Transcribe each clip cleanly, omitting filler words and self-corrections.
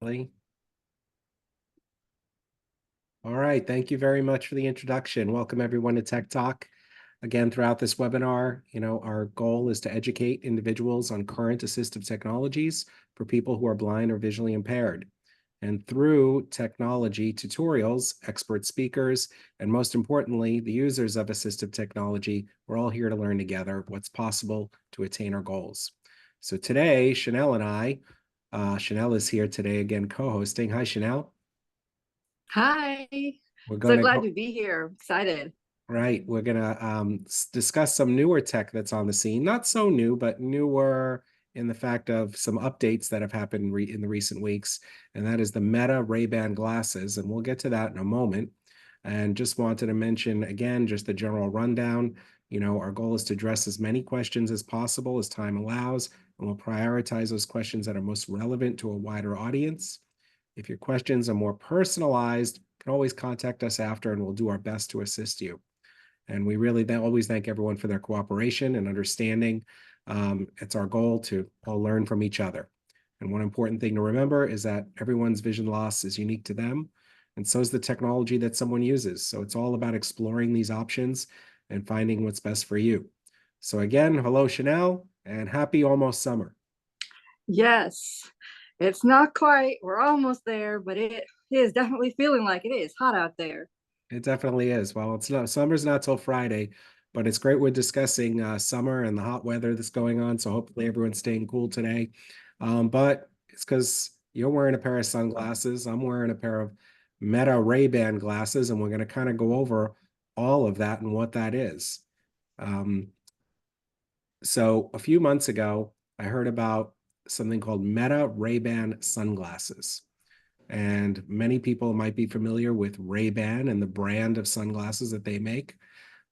All right, thank you very much for the introduction. Welcome everyone to Tech Talk. Again, throughout this webinar, our goal is to educate individuals on current assistive technologies for people who are blind or visually impaired. And through technology tutorials, expert speakers, and most importantly, the users of assistive technology, we're all here to learn together what's possible to attain our goals. So today, Chanel and I, Chanel is here today again co-hosting. Hi, Chanel. Hi. We're So going to glad go, to be here. Excited. right. We're going to discuss some newer tech that's on the scene. Not so new, but newer in the fact of some updates that have happened in the recent weeks. And that is the Meta Ray-Ban glasses. And we'll get to that in a moment. And just wanted to mention again, just the general rundown. Our goal is to address as many questions as possible as time allows. And we'll prioritize those questions that are most relevant to a wider audience. If your questions are more personalized, you can always contact us after and we'll do our best to assist you. And we really always thank everyone for their cooperation and understanding. It's our goal to all learn from each other. And one important thing to remember is that everyone's vision loss is unique to them, and so is the technology that someone uses. So it's all about exploring these options and finding what's best for you. So again, hello, Chanel, and happy almost summer. Yes, it's not quite. We're almost there, but it is definitely feeling like it is hot out there. It definitely is. Well, it's not summer's not till Friday, but it's great we're discussing summer and the hot weather that's going on. So hopefully everyone's staying cool today. But it's because you're wearing a pair of sunglasses. I'm wearing a pair of Meta Ray-Ban glasses, and we're going to kind of go over all of that and what that is. So a few months ago, I heard about something called Meta Ray-Ban sunglasses. And many people might be familiar with Ray-Ban and the brand of sunglasses that they make.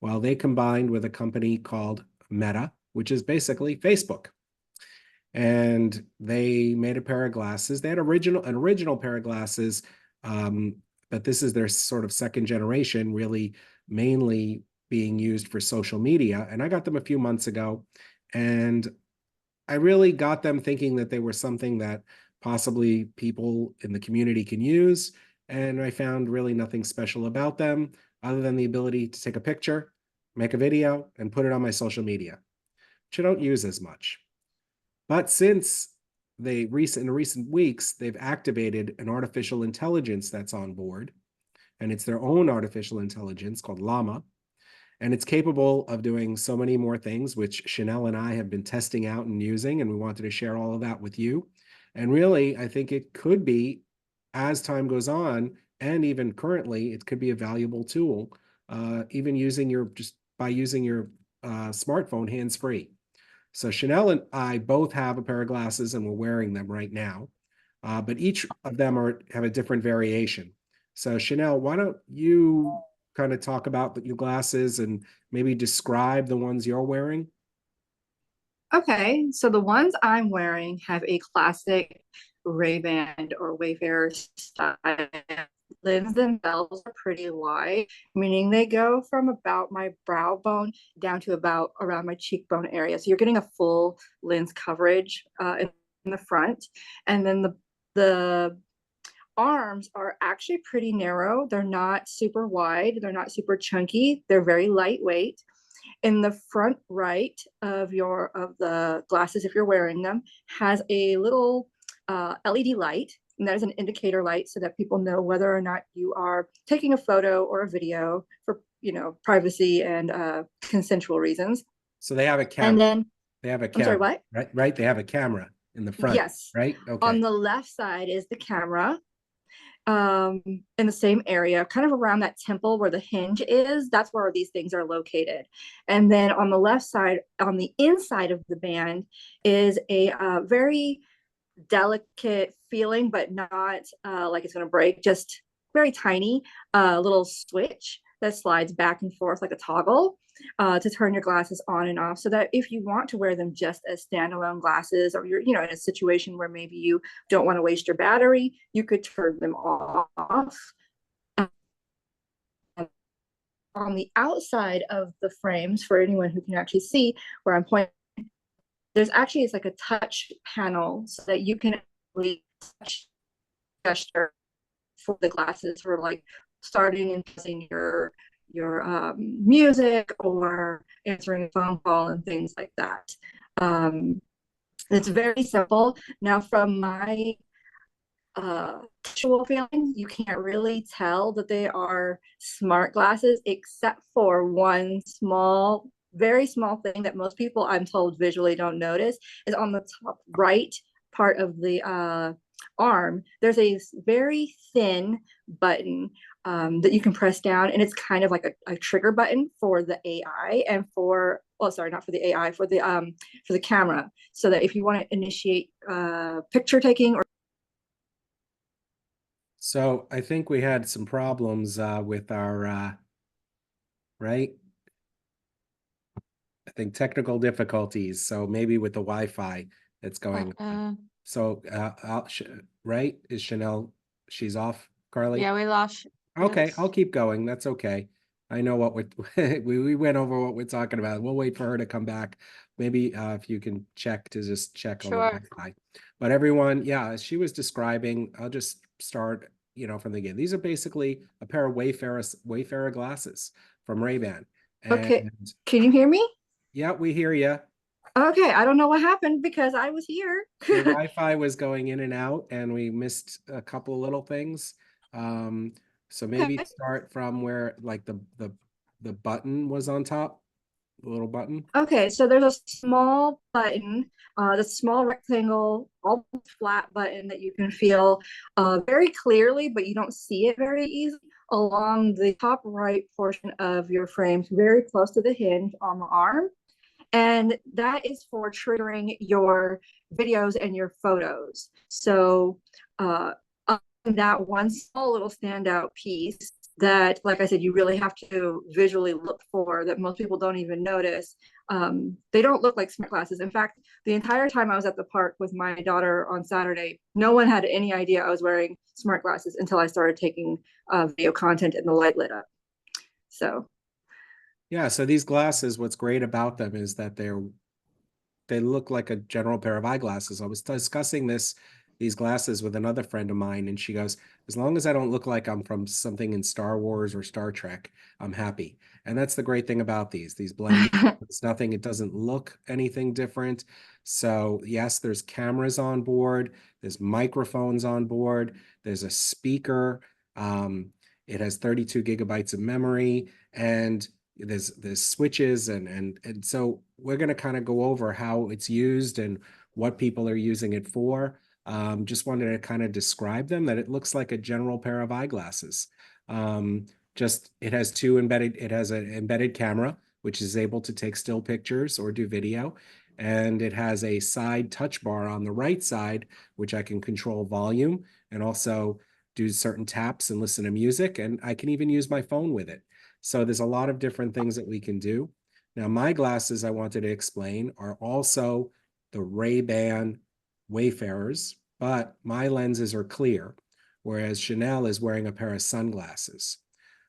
Well, they combined with a company called Meta, which is basically Facebook. And they made a pair of glasses. They had an original pair of glasses, but this is their sort of second generation, really mainly being used for social media. And I got them a few months ago, and I really got them thinking that they were something that possibly people in the community can use. And I found really nothing special about them other than the ability to take a picture, make a video, and put it on my social media, which I don't use as much. But since in recent weeks, they've activated an artificial intelligence that's on board, and it's their own artificial intelligence called Llama. And it's capable of doing so many more things, which Chanel and I have been testing out and using, and we wanted to share all of that with you. And really, I think it could be, as time goes on, and even currently, it could be a valuable tool, even using your smartphone hands-free. So Chanel and I both have a pair of glasses, and we're wearing them right now. But each of them have a different variation. So Chanel, why don't you kind of talk about your glasses and maybe describe the ones you're wearing? Okay, so the ones I'm wearing have a classic Ray-Ban or Wayfarer style. Lenses themselves are pretty wide, meaning they go from about my brow bone down to about around my cheekbone area. So you're getting a full lens coverage in the front, and then the arms are actually pretty narrow. They're not super wide. They're not super chunky. They're very lightweight. In the front right of the glasses, if you're wearing them, has a little LED light, and that is an indicator light so that people know whether or not you are taking a photo or a video for privacy and consensual reasons. So they have a camera. And then They have a I'm sorry, camera, what? right? Right. They have a camera in the front, Yes. right? Okay. On the left side is the camera, in the same area, kind of around that temple where the hinge is. That's where these things are located. And then on the left side, on the inside of the band, is a very delicate feeling, but not like it's going to break, just very tiny little switch that slides back and forth like a toggle to turn your glasses on and off, so that if you want to wear them just as standalone glasses, or you're in a situation where maybe you don't want to waste your battery, you could turn them off. On the outside of the frames, for anyone who can actually see where I'm pointing, there's actually, it's like a touch panel so that you can touch gesture for the glasses for like starting and pausing your music or answering a phone call and things like that. Um, it's very simple. Now, from my visual feeling, you can't really tell that they are smart glasses, except for one small, very small thing that most people, I'm told, visually don't notice is on the top right part of the arm. There's a very thin button that you can press down, and it's kind of like a trigger button for the AI and for, oh, sorry, not for the AI, for the camera, so that if you want to initiate picture taking or So I think we had some problems with our right. I think technical difficulties. So maybe with the Wi-Fi that's going on. So right, is Chanel? She's off, Carly. Yeah, we lost. Okay, Yes. I'll keep going. That's okay. I know what we went over what we're talking about. We'll wait for her to come back. Maybe if you can just check on the Sure. Wi-Fi. But everyone, yeah, as she was describing, I'll just start, from the beginning. These are basically a pair of Wayfarer glasses from Ray-Ban. okay. And Can you hear me? yeah, we hear you. Okay, I don't know what happened because I was here. Your Wi-Fi was going in and out, and we missed a couple little things. So maybe Okay. start from where like the button was on top, the little button. Okay, so there's a small button, the small rectangle, almost flat button that you can feel very clearly, but you don't see it very easily along the top right portion of your frame, very close to the hinge on the arm. And that is for triggering your videos and your photos. So that one small little standout piece that, like I said, you really have to visually look for, that most people don't even notice. They don't look like smart glasses. In fact, the entire time I was at the park with my daughter on Saturday, no one had any idea I was wearing smart glasses until I started taking video content and the light lit up. So Yeah, so these glasses, what's great about them is that they look like a general pair of eyeglasses. I was discussing these glasses with another friend of mine, and she goes, as long as I don't look like I'm from something in Star Wars or Star Trek, I'm happy. And that's the great thing about these blend. It's nothing, it doesn't look anything different. So yes, there's cameras on board, there's microphones on board, there's a speaker. It has 32 gigabytes of memory, and there's switches, and so we're going to kind of go over how it's used and what people are using it for. Just wanted to kind of describe them, that it looks like a general pair of eyeglasses. Just it has an embedded camera, which is able to take still pictures or do video. And it has a side touch bar on the right side, which I can control volume and also do certain taps and listen to music. And I can even use my phone with it. So there's a lot of different things that we can do. Now, my glasses I wanted to explain are also the Ray-Ban Wayfarers, but my lenses are clear, whereas Chanel is wearing a pair of sunglasses.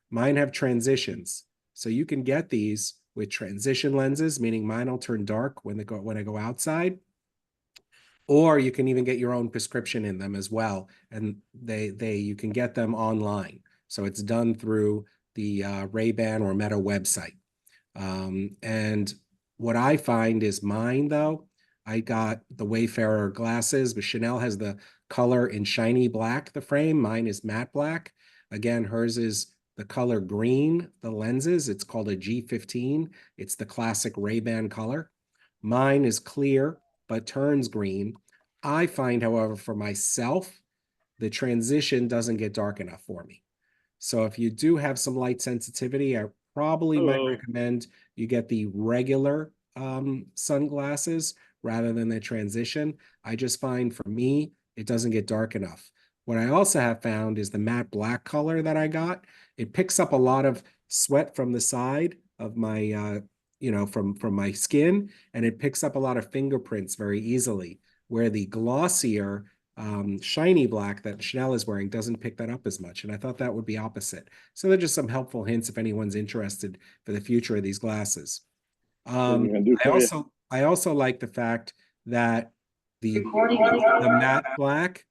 Mine have transitions. So you can get these with transition lenses, meaning mine will turn dark when I go outside. Or you can even get your own prescription in them as well. And you can get them online. So it's done through the Ray-Ban or Meta website. And what I find is mine, though, I got the Wayfarer glasses, but Chanel has the color in shiny black, the frame. Mine is matte black. Again, hers is the color green, the lenses. It's called a G15. It's the classic Ray-Ban color. Mine is clear, but turns green. I find, however, for myself, the transition doesn't get dark enough for me. So if you do have some light sensitivity, I probably might recommend you get the regular sunglasses rather than the transition. I just find for me, it doesn't get dark enough. What I also have found is the matte black color that I got. It picks up a lot of sweat from the side of my, from my skin, and it picks up a lot of fingerprints very easily, where the glossier shiny black that Chanel is wearing doesn't pick that up as much. And I thought that would be opposite. So they're just some helpful hints if anyone's interested for the future of these glasses. I also like the fact that the matte black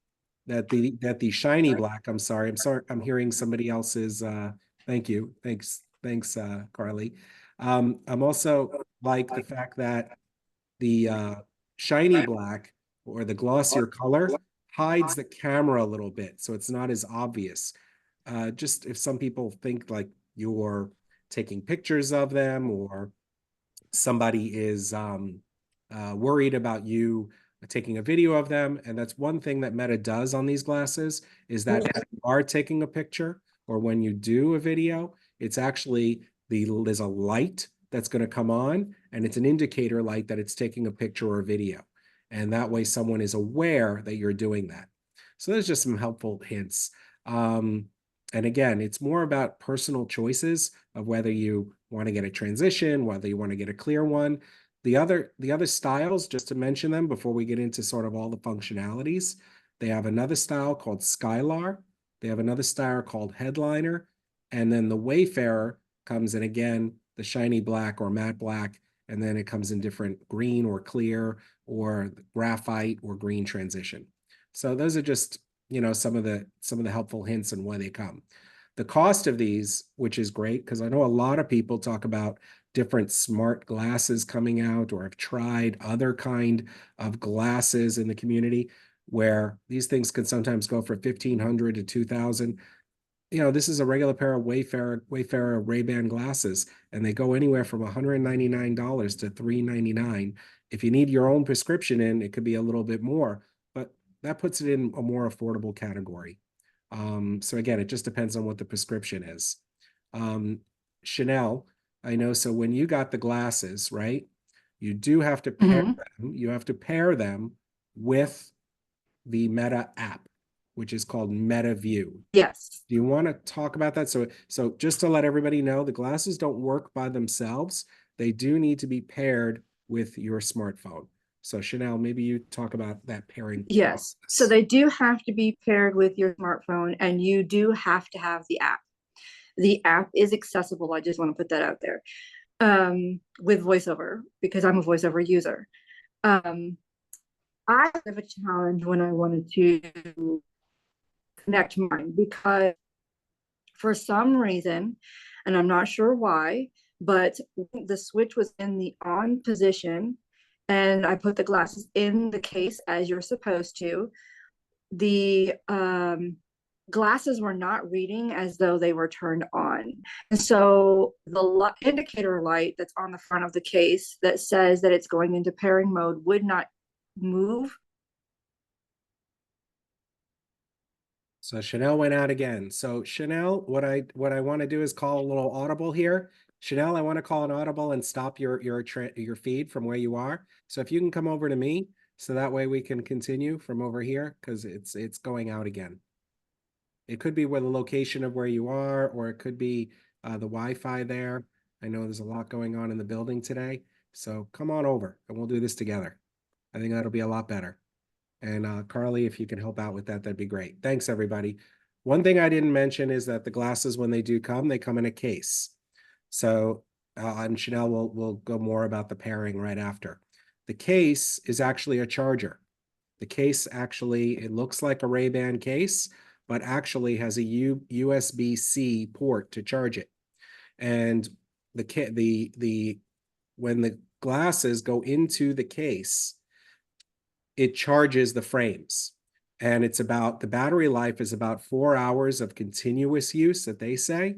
that the shiny black, I'm sorry, I'm hearing somebody else's thank you. Thanks, Carly. I'm also like the fact that the shiny black or the glossier color hides the camera a little bit, so it's not as obvious. Just if some people think like you're taking pictures of them, or somebody is worried about you taking a video of them. And that's one thing that Meta does on these glasses, is that when you are taking a picture or when you do a video, it's actually there's a light that's going to come on, and it's an indicator light that it's taking a picture or a video. And that way someone is aware that you're doing that. So there's just some helpful hints. And again, it's more about personal choices of whether you want to get a transition, whether you want to get a clear one. The other styles, just to mention them before we get into sort of all the functionalities, they have another style called Skylar. They have another style called Headliner. And then the Wayfarer comes in, again, the shiny black or matte black, and then it comes in different green or clear or graphite or green transition. So those are just, some of the helpful hints and why they come. The cost of these, which is great, because I know a lot of people talk about different smart glasses coming out or have tried other kind of glasses in the community, where these things can sometimes go for 1,500 to 2,000. This is a regular pair of Wayfarer Ray-Ban glasses, and they go anywhere from $199 to $399. If you need your own prescription in, it could be a little bit more, but that puts it in a more affordable category. So again, it just depends on what the prescription is. Chanel, I know, so when you got the glasses, right, you do have to pair Mhm. them. You have to pair them with the Meta app, which is called Meta View. Yes. Do you want to talk about that? So just to let everybody know, the glasses don't work by themselves. They do need to be paired with your smartphone. So Chanel, maybe you talk about that pairing Yes. So process. they do have to be paired with your smartphone, and you do have to have the app. The app is accessible. I just want to put that out there, with voiceover, because I'm a voiceover user. Um, I have a challenge when I wanted to connect mine, because for some reason, and I'm not sure why, but the switch was in the on position and I put the glasses in the case as you're supposed to. The glasses were not reading as though they were turned on. And so the indicator light that's on the front of the case that says that it's going into pairing mode would not move. So Chanel went out again. So Chanel, what I want to do is call a little audible here. Chanel, I want to call an audible and stop your feed from where you are. So if you can come over to me, so that way we can continue from over here, because it's going out again. It could be where the location of where you are, or it could be the Wi-Fi there. I know there's a lot going on in the building today. So come on over and we'll do this together. I think that'll be a lot better. And Carly, if you can help out with that, that'd be great. Thanks, everybody. One thing I didn't mention is that the glasses, when they do come, they come in a case. So, and Chanel will go more about the pairing right after. The case is actually a charger. The case actually, it looks like a Ray-Ban case, but actually has a USB-C port to charge it. And the when the glasses go into the case, it charges the frames. And the battery life is about 4 hours of continuous use that they say.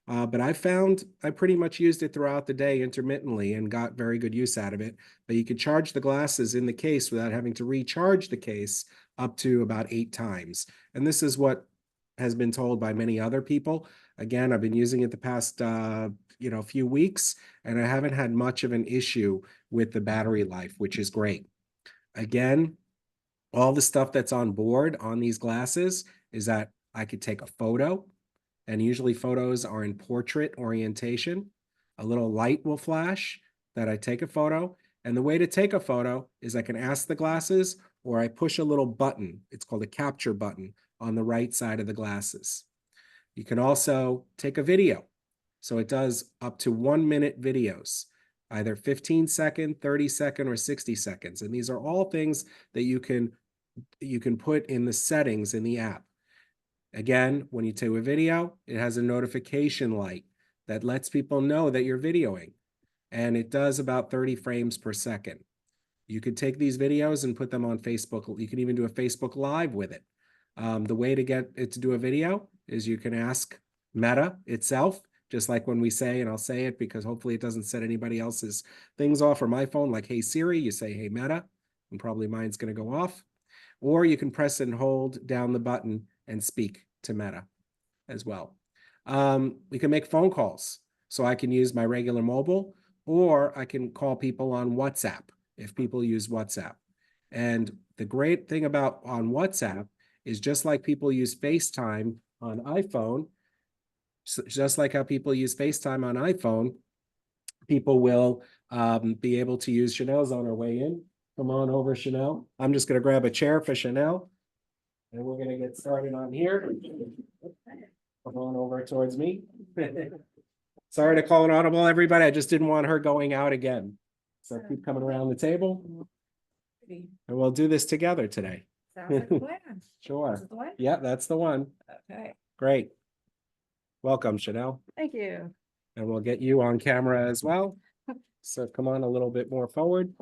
But I found I pretty much used it throughout the day intermittently and got very good use out of it. But you could charge the glasses in the case without having to recharge the case up to about 8 times. And this is what has been told by many other people. Again, I've been using it the past few weeks, and I haven't had much of an issue with the battery life, which is great. Again, all the stuff that's on board on these glasses is that I could take a photo, and usually photos are in portrait orientation. A little light will flash that I take a photo. And the way to take a photo is I can ask the glasses, or I push a little button. It's called a capture button on the right side of the glasses. You can also take a video. So it does up to 1 minute videos, either 15 second, 30 second, or 60 seconds. And these are all things that you can you can put in the settings in the app. Again, when you do a video, it has a notification light that lets people know that you're videoing, and it does about 30 frames per second. You could take these videos and put them on Facebook. You can even do a Facebook Live with it. The way to get it to do a video is you can ask Meta itself, just like when we say, and I'll say it because hopefully it doesn't set anybody else's things off, or my phone, like, hey Siri, you say, hey Meta, and probably mine's going to go off. Or you can press and hold down the button and speak to Meta as well. We can make phone calls. So I can use my regular mobile, or I can call people on WhatsApp if people use WhatsApp. And the great thing about on WhatsApp is, just like people use FaceTime on iPhone, just like how people use FaceTime on iPhone, people will be able to use. Chanel's on her way in. Come on over, Chanel. I'm just going to grab a chair for Chanel, and we're going to get started on here. Come on over towards me. Sorry to call an audible, everybody. I just didn't want her going out again. So keep coming around the table, and we'll do this together today. Sounds like a plan. Sure. This is the one? Yeah, that's the one. Okay. Great. Welcome, Chanel. Thank you. And we'll get you on camera as well. So come on a little bit more forward.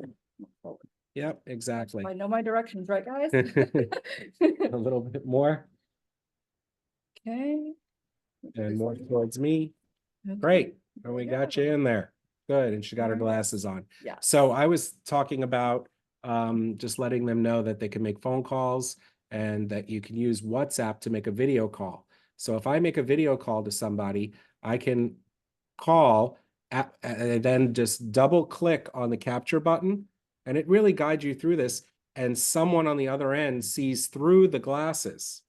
Yep, exactly. I know my directions, right, guys? A little bit more. Okay. And more towards me. Okay. Great. And we got you in there. Good. And she got her glasses on. Yeah. So I was talking about just letting them know that they can make phone calls and that you can use WhatsApp to make a video call. So if I make a video call to somebody, I can call and then just double click on the capture button, and it really guides you through this. And someone on the other end sees through the glasses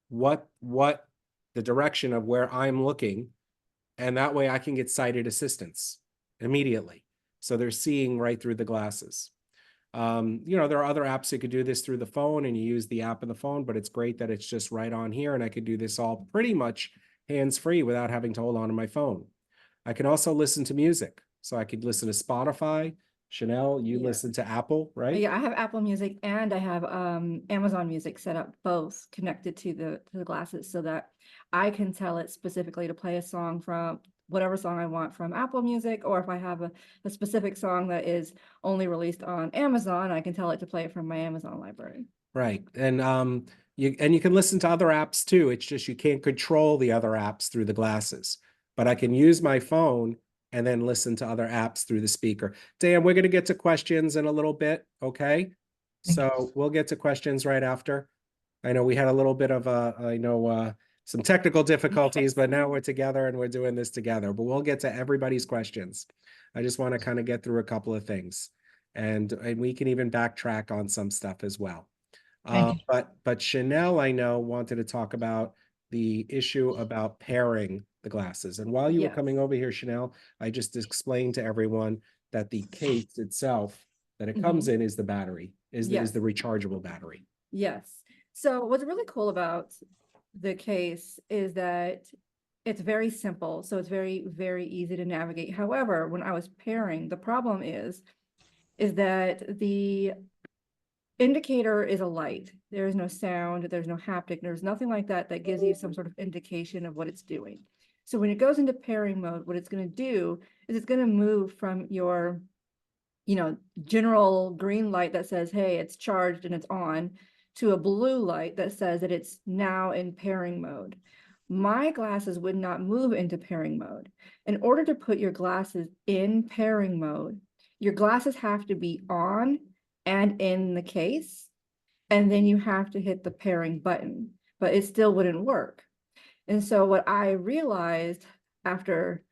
what the direction of where I'm looking, and that way I can get sighted assistance immediately. So they're seeing right through the glasses. There are other apps you could do this through the phone, and you use the app in the phone, but it's great that it's just right on here, and I could do this all pretty much hands-free without having to hold on to my phone. I can also listen to music. So I could listen to Spotify. Chanel, you listen to Apple, right? Yeah, I have Apple Music and I have Amazon Music set up, both connected to the glasses, so that I can tell it specifically to play a song from whatever song I want from Apple Music, or if I have a specific song that is only released on Amazon, I can tell it to play it from my Amazon library. Right. And you can listen to other apps too. It's just you can't control the other apps through the glasses. But I can use my phone and then listen to other apps through the speaker. Dan, we're going to get to questions in a little bit, okay? So we'll get to questions right after. I know we had a little bit of some technical difficulties, but now we're together and we're doing this together. But we'll get to everybody's questions. I just want to kind of get through a couple of things. And we can even backtrack on some stuff as well. But Chanel, I know, wanted to talk about the issue about pairing the glasses. And while you were coming over here, Chanel, I just explained to everyone that the case itself that it comes in is the battery, is the rechargeable battery. Yes. So what's really cool about the case is that it's very simple. So it's very, very easy to navigate. However, when I was pairing, the problem is that the indicator is a light. There is no sound, there's no haptic, there's nothing like that that gives you some sort of indication of what it's doing. So when it goes into pairing mode, what it's going to do is it's going to move from your, general green light that says, hey, it's charged and it's on, to a blue light that says that it's now in pairing mode. My glasses would not move into pairing mode. In order to put your glasses in pairing mode, your glasses have to be on and in the case, and then you have to hit the pairing button, but it still wouldn't work. And so what I realized after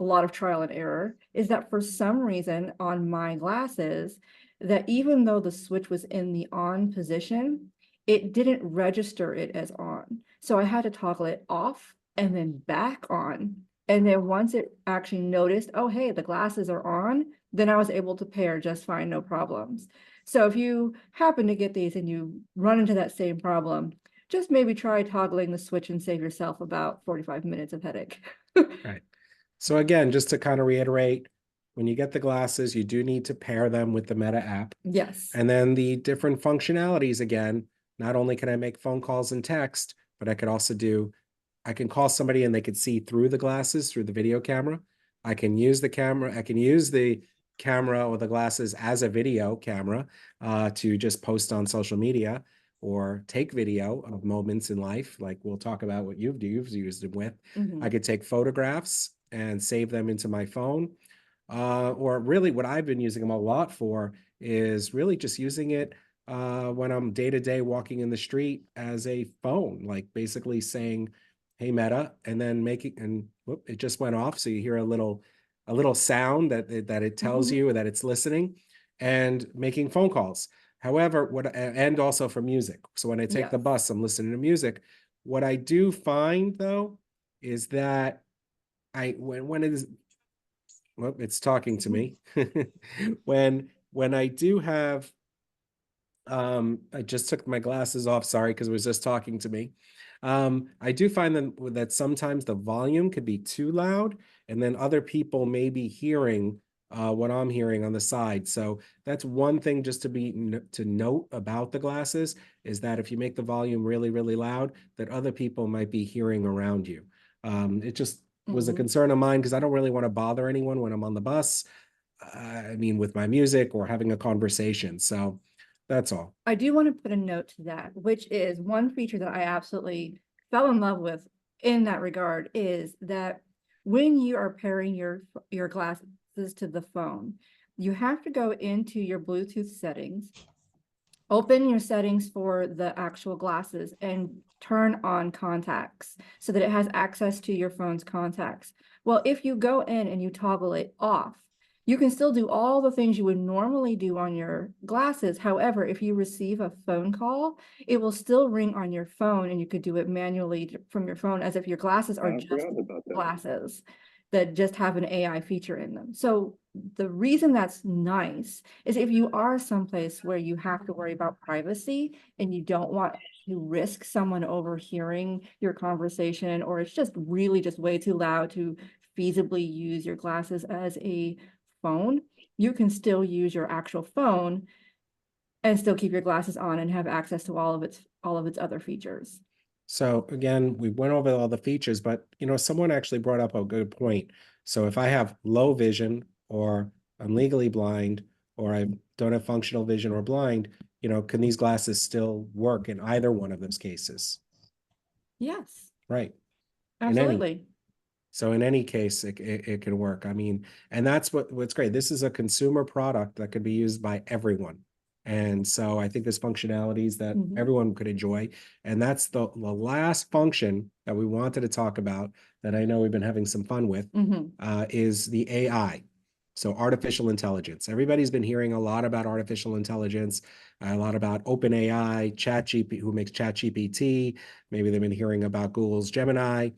a lot of trial and error is that for some reason on my glasses, that even though the switch was in the on position, it didn't register it as on. So I had to toggle it off and then back on. And then once it actually noticed, oh, hey, the glasses are on, then I was able to pair just fine, no problems. So if you happen to get these and you run into that same problem, just maybe try toggling the switch and save yourself about 45 minutes of headache. Right. So again, just to kind of reiterate, when you get the glasses, you do need to pair them with the Meta app. Yes. And then the different functionalities again, not only can I make phone calls and text, but I can call somebody and they could see through the glasses, through the video camera. I can use the camera or the glasses as a video camera to just post on social media or take video of moments in life. Like we'll talk about what you've used it with. I could take photographs and save them into my phone. Or really what I've been using them a lot for is really just using it when I'm day to day walking in the street as a phone, like basically saying, "Hey Meta," and then whoop, it just went off. So you hear a little sound that it tells you that it's listening, and making phone calls. However, and also for music. So when I take the bus, I'm listening to music. What I do find though is that when it is well, it's talking to me. When I do have I just took my glasses off, sorry, because it was just talking to me. I do find that sometimes the volume could be too loud, and then other people may be hearing what I'm hearing on the side. So that's one thing just to note about the glasses is that if you make the volume really, really loud, that other people might be hearing around you. It just was a concern of mine because I don't really want to bother anyone when I'm on the bus. I mean, with my music or having a conversation. So that's all. I do want to put a note to that, which is one feature that I absolutely fell in love with in that regard is that when you are pairing your glasses to the phone, you have to go into your Bluetooth settings, open your settings for the actual glasses, and turn on contacts so that it has access to your phone's contacts. Well, if you go in and you toggle it off, you can still do all the things you would normally do on your glasses. However, if you receive a phone call, it will still ring on your phone and you could do it manually from your phone as if your glasses are just glasses that just have an AI feature in them. So the reason that's nice is if you are someplace where you have to worry about privacy and you don't want to risk someone overhearing your conversation, or it's just really just way too loud to feasibly use your glasses as a phone, you can still use your actual phone and still keep your glasses on and have access to all of its other features. So again, we went over all the features, but someone actually brought up a good point. So if I have low vision or I'm legally blind or I don't have functional vision or blind, can these glasses still work in either one of those cases? Yes, Right. absolutely. So in any case, it can work. I mean, and that's what's great. This is a consumer product that could be used by everyone. And so I think there's functionalities that everyone could enjoy. And that's the last function that we wanted to talk about that I know we've been having some fun with is the AI. So artificial intelligence. Everybody's been hearing a lot about artificial intelligence, a lot about OpenAI, ChatGPT, who makes ChatGPT. Maybe they've been hearing about Google's Gemini.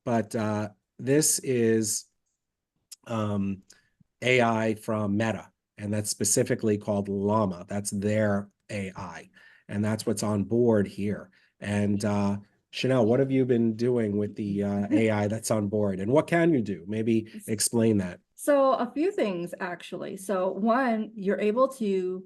But this is AI from Meta, and that's specifically called Llama. That's their AI, and that's what's on board here. And Chanel, what have you been doing with the AI that's on board, and what can you do? Maybe explain that. So a few things actually. So one, you're able to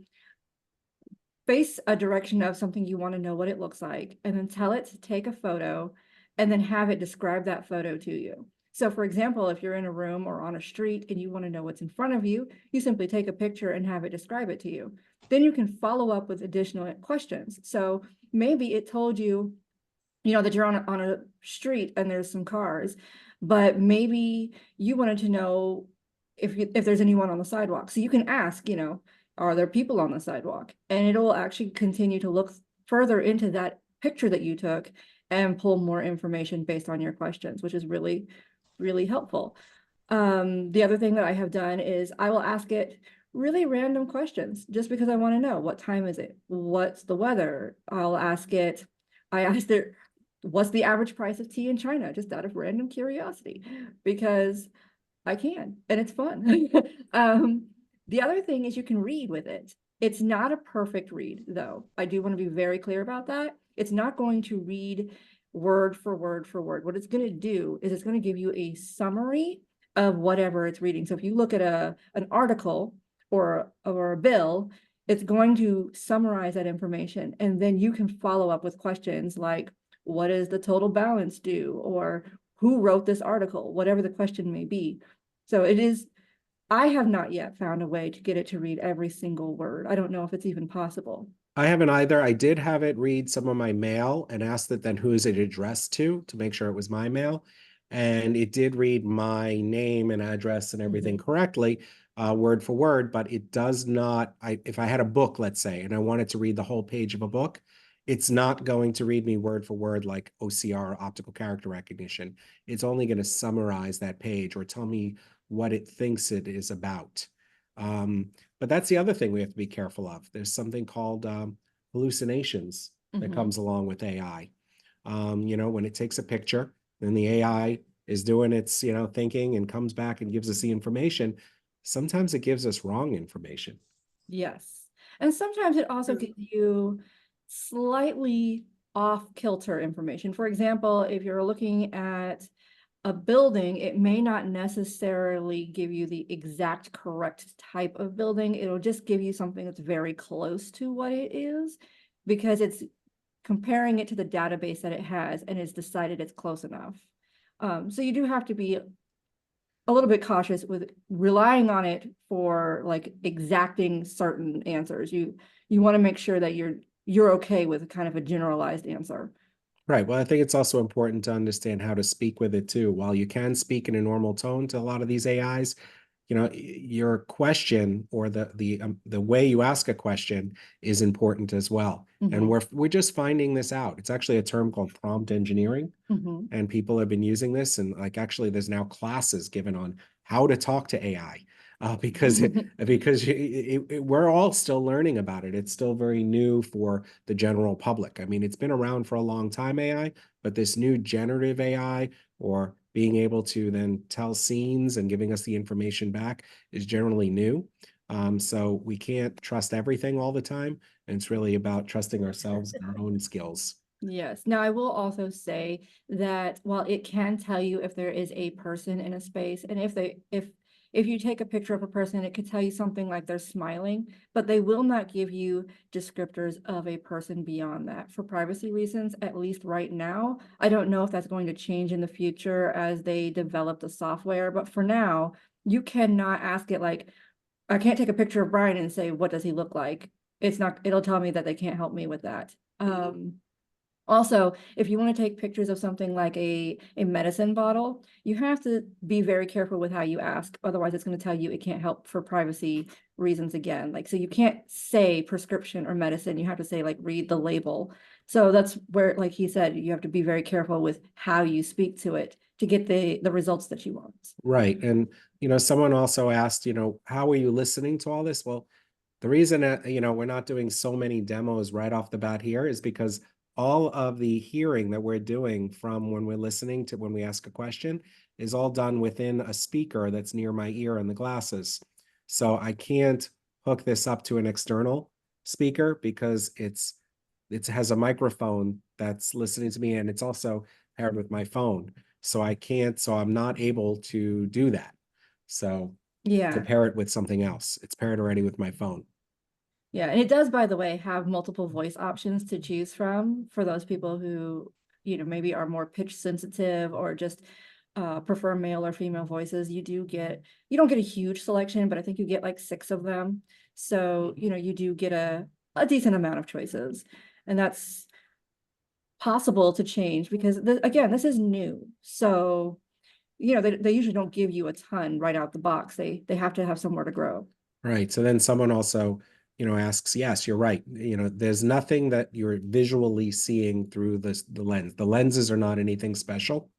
face a direction of something you want to know what it looks like, and then tell it to take a photo and then have it describe that photo to you. So for example, if you're in a room or on a street and you want to know what's in front of you, you simply take a picture and have it describe it to you. Then you can follow up with additional questions. So maybe it told you, that you're on a street and there's some cars, but maybe you wanted to know if there's anyone on the sidewalk. So you can ask, are there people on the sidewalk? And it'll actually continue to look further into that picture that you took and pull more information based on your questions, which is really, really helpful. The other thing that I have done is I will ask it really random questions just because I want to know, what time is it? What's the weather? I asked it, what's the average price of tea in China? Just out of random curiosity, because I can, and it's fun. The other thing is you can read with it. It's not a perfect read, though. I do want to be very clear about that. It's not going to read word for word for word. What it's going to do is it's going to give you a summary of whatever it's reading. So if you look at an article or a bill, it's going to summarize that information, and then you can follow up with questions like, what is the total balance due, or who wrote this article, whatever the question may be. So it is, I have not yet found a way to get it to read every single word. I don't know if it's even possible. I haven't either. I did have it read some of my mail and asked it then who is it addressed to make sure it was my mail. And it did read my name and address and everything correctly, word for word, but it does not. If I had a book, let's say, and I wanted to read the whole page of a book, it's not going to read me word for word like OCR, optical character recognition. It's only going to summarize that page or tell me what it thinks it is about. But that's the other thing we have to be careful of. There's something called hallucinations that comes along with AI. When it takes a picture, then the AI is doing its, thinking and comes back and gives us the information. Sometimes it gives us wrong information. Yes. And sometimes it also gives you slightly off kilter information. For example, if you're looking at a building, it may not necessarily give you the exact correct type of building. It'll just give you something that's very close to what it is, because it's comparing it to the database that it has and it's decided it's close enough. So you do have to be a little bit cautious with relying on it for like exacting certain answers. You want to make sure that you're okay with kind of a generalized answer. Right. Well, I think it's also important to understand how to speak with it too. While you can speak in a normal tone to a lot of these AIs, your question or the way you ask a question is important as well. And we're just finding this out. It's actually a term called prompt engineering, and people have been using this. And like actually, there's now classes given on how to talk to AI. Because we're all still learning about it. It's still very new for the general public. I mean, it's been around for a long time, AI, but this new generative AI or being able to then tell scenes and giving us the information back is generally new. So we can't trust everything all the time. And it's really about trusting ourselves and our own skills. Yes. Now, I will also say that while it can tell you if there is a person in a space, and if you take a picture of a person, it could tell you something like they're smiling, but they will not give you descriptors of a person beyond that for privacy reasons, at least right now. I don't know if that's going to change in the future as they develop the software, but for now, you cannot ask it like, I can't take a picture of Brian and say, what does he look like? It'll tell me that they can't help me with that. Also, if you want to take pictures of something like a medicine bottle, you have to be very careful with how you ask. Otherwise, it's going to tell you it can't help for privacy reasons again. Like, so you can't say prescription or medicine. You have to say, like, read the label. So that's where, like he said, you have to be very careful with how you speak to it to get the results that you want. Right. And, someone also asked, how are you listening to all this? Well, the reason that, we're not doing so many demos right off the bat here is because all of the hearing that we're doing from when we're listening to when we ask a question is all done within a speaker that's near my ear and the glasses. So I can't hook this up to an external speaker because it has a microphone that's listening to me, and it's also paired with my phone. So I'm not able to do that. So to Yeah. pair it with something else, it's paired already with my phone. Yeah, and it does, by the way, have multiple voice options to choose from for those people who, maybe are more pitch sensitive or just prefer male or female voices. You don't get a huge selection, but I think you get like 6 of them. So, you do get a decent amount of choices. And that's possible to change because again, this is new. So, they usually don't give you a ton right out the box. They have to have somewhere to grow. Right. So then someone also, asks, yes, you're right. There's nothing that you're visually seeing through the lens. The lenses are not anything special.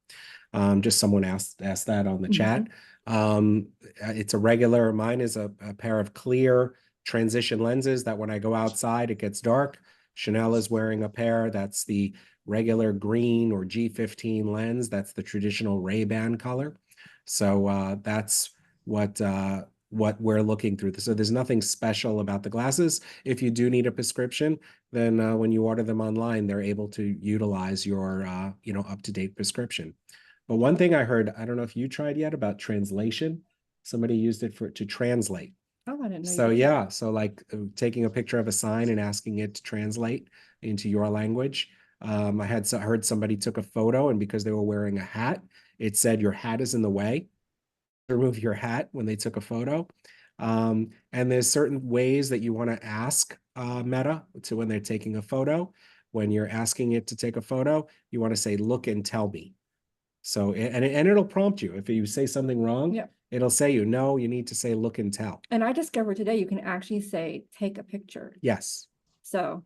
Just someone asked that on the chat. It's a regular, mine is a pair of clear transition lenses that when I go outside, it gets dark. Chanel is wearing a pair that's the regular green or G15 lens. That's the traditional Ray-Ban color. So that's what we're looking through. So there's nothing special about the glasses. If you do need a prescription, then when you order them online, they're able to utilize your up-to-date prescription. But one thing I heard, I don't know if you tried yet, about translation. Somebody used it to translate. Oh, I didn't know you So could. yeah, so like taking a picture of a sign and asking it to translate into your language. I heard somebody took a photo, and because they were wearing a hat, it said your hat is in the way. Remove your hat when they took a photo. And there's certain ways that you want to ask Meta to when they're taking a photo. When you're asking it to take a photo, you want to say, "Look and tell me." So, and it'll prompt you. If you say something wrong, Yeah. it'll say you, no, you need to say look and tell. And I discovered today you can actually say, take a picture. Yes. So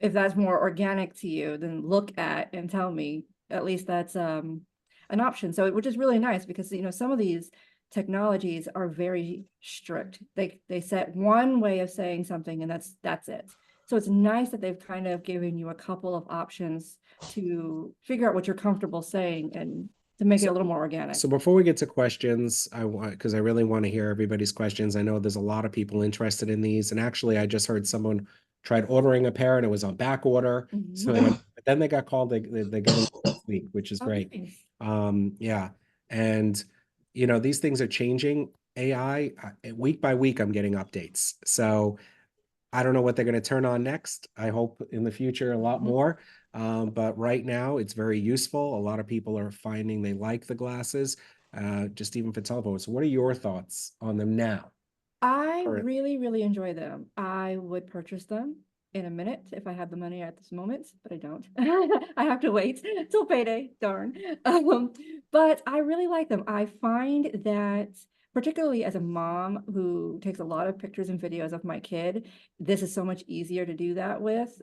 if that's more organic to you, then look at and tell me. At least that's an option. So which is really nice because some of these technologies are very strict. They set one way of saying something and that's it. So it's nice that they've kind of given you a couple of options to figure out what you're comfortable saying and to make it a little more organic. So before we get to questions, because I really want to hear everybody's questions. I know there's a lot of people interested in these. And actually, I just heard someone tried ordering a pair and it was on back order. So but then they got called, they got it this week, which is great. Nice. Yeah. And these things are changing. AI, week by week, I'm getting updates. So I don't know what they're going to turn on next. I hope in the future a lot more. But right now it's very useful. A lot of people are finding they like the glasses, just even for telephone. So what are your thoughts on them now? I Or- really, really enjoy them. I would purchase them in a minute if I had the money at this moment, but I don't. I have to wait till payday, darn. But I really like them. I find that, particularly as a mom who takes a lot of pictures and videos of my kid, this is so much easier to do that with.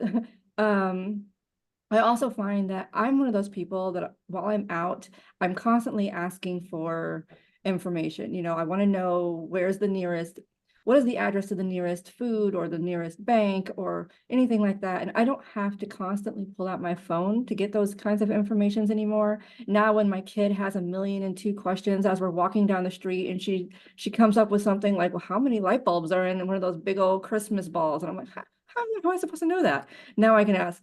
I also find that I'm one of those people that while I'm out, I'm constantly asking for information. I want to know what is the address to the nearest food or the nearest bank or anything like that. And I don't have to constantly pull out my phone to get those kinds of informations anymore. Now, when my kid has 1,000,002 questions as we're walking down the street and she comes up with something like, well, how many light bulbs are in one of those big old Christmas balls? And I'm like, how am I supposed to know that? Now I can ask.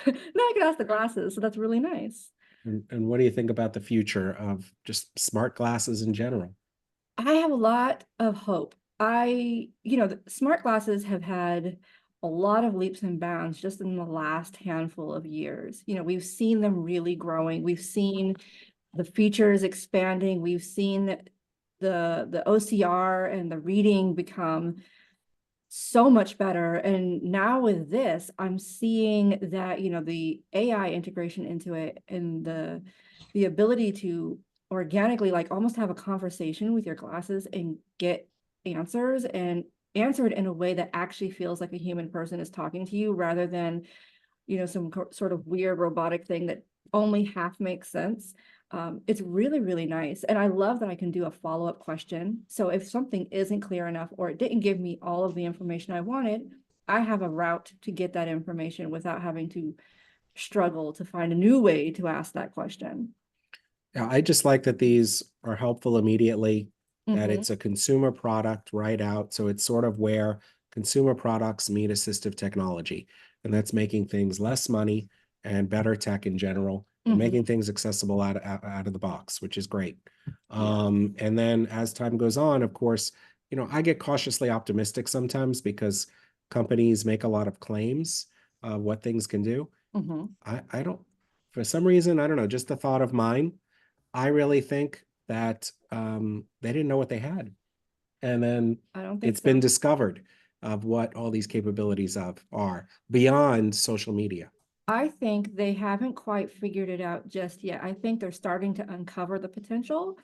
Now I can ask the glasses, so that's really nice. and what do you think about the future of just smart glasses in general? I have a lot of hope. The smart glasses have had a lot of leaps and bounds just in the last handful of years. We've seen them really growing. We've seen the features expanding. We've seen the OCR and the reading become so much better. And now with this, I'm seeing that, the AI integration into it and the ability to organically like almost have a conversation with your glasses and get answers and answer it in a way that actually feels like a human person is talking to you rather than, some sort of weird robotic thing that only half makes sense. It's really, really nice. And I love that I can do a follow-up question. So if something isn't clear enough or it didn't give me all of the information I wanted, I have a route to get that information without having to struggle to find a new way to ask that question. Yeah, I just like that these are helpful immediately, that Mhm. it's a consumer product right out. So it's sort of where consumer products meet assistive technology. And that's making things less money and better tech in general, and Mhm. making things accessible out of the box, which is great. Yeah. And then as time goes on, of course, I get cautiously optimistic sometimes because companies make a lot of claims of what things can do. Mhm. I don't, for some reason, I don't know, just the thought of mine, I really think that they didn't know what they had. And then I don't think it's been so. discovered of what all these capabilities are beyond social media. I think they haven't quite figured it out just yet. I think they're starting to uncover the potential,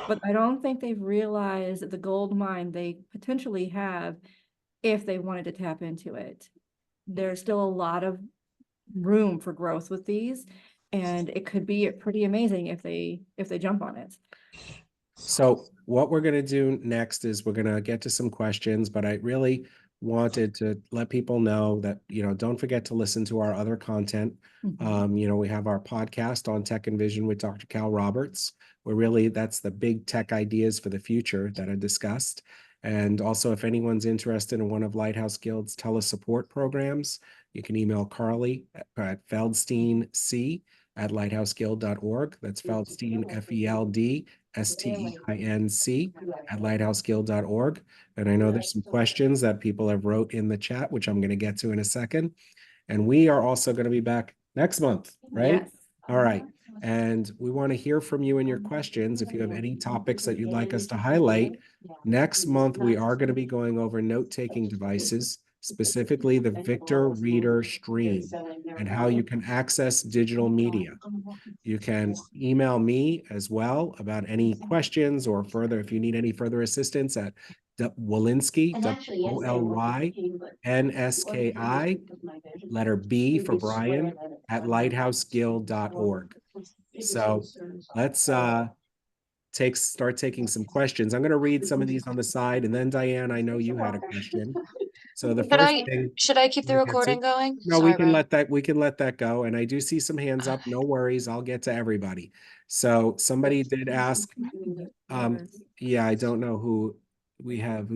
but I don't think they've realized the gold mine they potentially have if they wanted to tap into it. There's still a lot of room for growth with these, and it could be pretty amazing if they jump on it. So what we're going to do next is we're going to get to some questions, but I really wanted to let people know that, don't forget to listen to our other content. We have our podcast on Tech and Vision with Dr. Cal Roberts, where really that's the big tech ideas for the future that are discussed. And also, if anyone's interested in one of Lighthouse Guild's telesupport programs, you can email Carly at feldsteinc lighthouseguild.org. That's Feldstein, FELDSTEINC @lighthouseguild.org. And I know there's some questions that people have wrote in the chat, which I'm going to get to in a second. And we are also going to be back next month, right? Yes. All right. And we want to hear from you and your questions. If you have any topics that you'd like us to highlight, next month we are going to be going over note-taking devices, specifically the Victor Reader Stream and how you can access digital media. You can email me as well about any questions or further, if you need any further assistance at Wolinski, WOLYNSKI, letter B for Brian, @lighthouseguild.org. So let's start taking some questions. I'm going to read some of these on the side, and then Diane, I know you had a question. So the first thing, Should I keep the recording going? no, we Sorry, can Brian. let that go. And I do see some hands up. No worries. I'll get to everybody. So somebody did ask, yeah, I don't know who we have.